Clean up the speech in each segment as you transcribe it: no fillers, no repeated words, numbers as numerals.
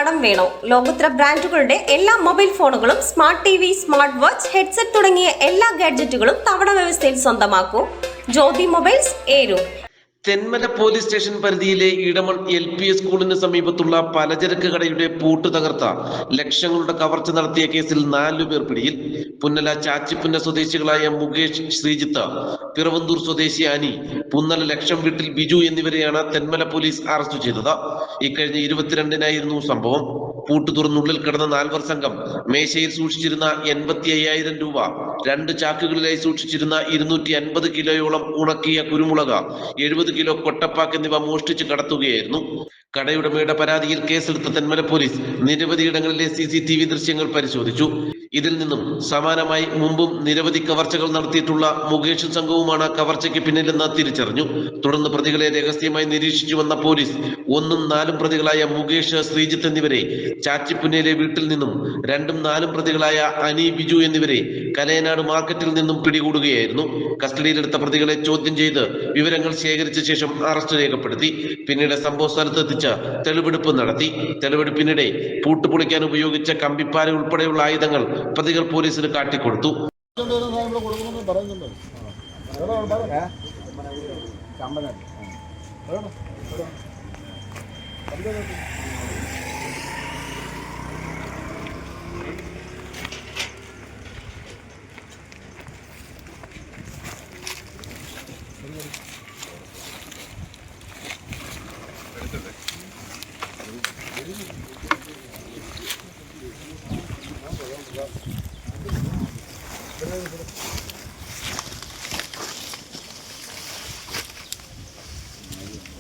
കടം വേണോ? ലോകോത്തര ബ്രാൻഡുകളുടെ എല്ലാ മൊബൈൽ ഫോണുകളും smart T V, smart watch, headset തുടങ്ങിയ എല്ലാ ഗാഡ്ജറ്റുകളും തവണ വ്യവസ്ഥയിൽ സ്വന്തമാക്കൂ. Jyothi mobiles, Eroor. Thenmala police station പരിധിയിലെ ഇടമൺ LP സ്കൂളിന് സമീപത്തുള്ള പലചരക്ക് കടയുടെ പൂട്ട് തകർത്ത ലക്ഷങ്ങളുടെ കവർച്ച നടത്തിയ കേസിൽ 4 പേർ പിടിയിൽ. പുന്നല ചാച്ചിപ്പുന്ന സ്വദേശികളായ മുകേഷ്, ശ്രീജിത്ത്, പിറവന്തൂർ സ്വദേശി അനി, പുന്നല ലക്ഷം വീട്ടിൽ ബിജു എന്നിവരെയാണ് തെന്മല പോലീസ് അറസ്റ്റ് ചെയ്തത്. ഇക്കഴിഞ്ഞ 22-നായിരുന്നു സംഭവം. പൂട്ട് തുറന്നുള്ളിൽ കിടന്ന 4 സംഘം മേശയിൽ സൂക്ഷിച്ചിരുന്ന 85,000 രൂപ, 2 ചാക്കുകളിലായി സൂക്ഷിച്ചിരുന്ന 250 കിലോയോളം ഉണക്കിയ കുരുമുളക്, 70 കിലോ കൊട്ടപ്പാക്ക് എന്നിവ മോഷ്ടിച്ച് കടത്തുകയായിരുന്നു. കടയുടമയുടെ പരാതിയിൽ കേസെടുത്ത തെന്മല പോലീസ് നിരവധിയിടങ്ങളിലെ CCTV ദൃശ്യങ്ങൾ പരിശോധിച്ചു. ഇതിൽ നിന്നും സമാനമായി മുമ്പും നിരവധി കവർച്ചകൾ നടത്തിയിട്ടുള്ള മുകേഷ് സംഘവുമാണ് കവർച്ചയ്ക്ക് പിന്നിലെന്ന് തിരിച്ചറിഞ്ഞു. തുടർന്ന് പ്രതികളെ രഹസ്യമായി നിരീക്ഷിച്ചു വന്ന പോലീസ് 1ഉം 4ഉം പ്രതികളായ മുകേഷ്, ശ്രീജിത്ത് എന്നിവരെ ചാച്ചിപ്പുന്നയിലെ വീട്ടിൽ നിന്നും 2ഉം 4ഉം പ്രതികളായ അനി, ബിജു എന്നിവരെ കലയനാട് മാർക്കറ്റിൽ നിന്നും പിടികൂടുകയായിരുന്നു. കസ്റ്റഡിയിലെടുത്ത പ്രതികളെ ചോദ്യം ചെയ്ത് വിവരങ്ങൾ ശേഖരിച്ച ശേഷം അറസ്റ്റ് രേഖപ്പെടുത്തി. പിന്നീട് സംഭവ സ്ഥലത്തെത്തിച്ച് തെളിവെടുപ്പ് നടത്തി. തെളിവെടുപ്പിനിടെ പൂട്ടുപൊളിക്കാൻ ഉപയോഗിച്ച കമ്പിപ്പാര ഉൾപ്പെടെയുള്ള ആയുധങ്ങൾ പ്രതികൾ പോലീസിന് കാട്ടിക്കൊടുത്തു.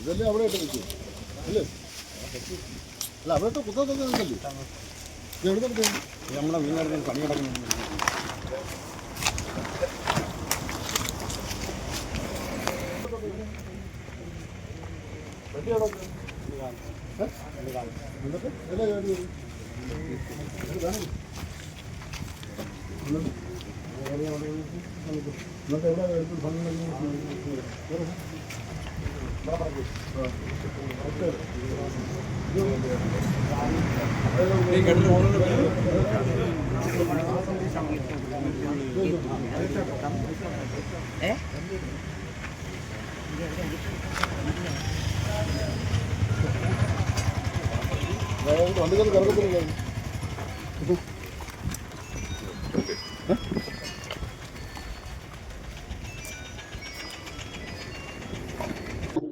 ഇതല്ലേ അവിടെ ഇട്ട് വെച്ചു അല്ലേ? അല്ല അവിടെ ഇട്ട് കുത്തത്തൊക്കെ ഉണ്ടല്ലേ? എവിടെ നമ്മുടെ വീടിനടുത്ത് പണി കിടക്കുന്നു. വണ്ടികൾ കറക്കത്തില്ല.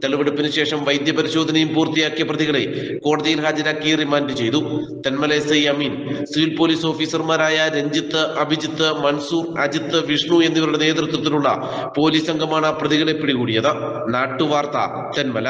തെളിവെടുപ്പിന് ശേഷം വൈദ്യപരിശോധനയും പൂർത്തിയാക്കിയ പ്രതികളെ കോടതിയിൽ ഹാജരാക്കി റിമാൻഡ് ചെയ്തു. തെന്മല SI അമീൻ, സിവിൽ പോലീസ് ഓഫീസർമാരായ രഞ്ജിത്ത്, അഭിജിത്ത്, മൻസൂർ, അജിത്ത്, വിഷ്ണു എന്നിവരുടെ നേതൃത്വത്തിലുള്ള പോലീസ് സംഘമാണ് പ്രതികളെ പിടികൂടിയത്. നാട്ടുവാർത്ത, തെന്മല.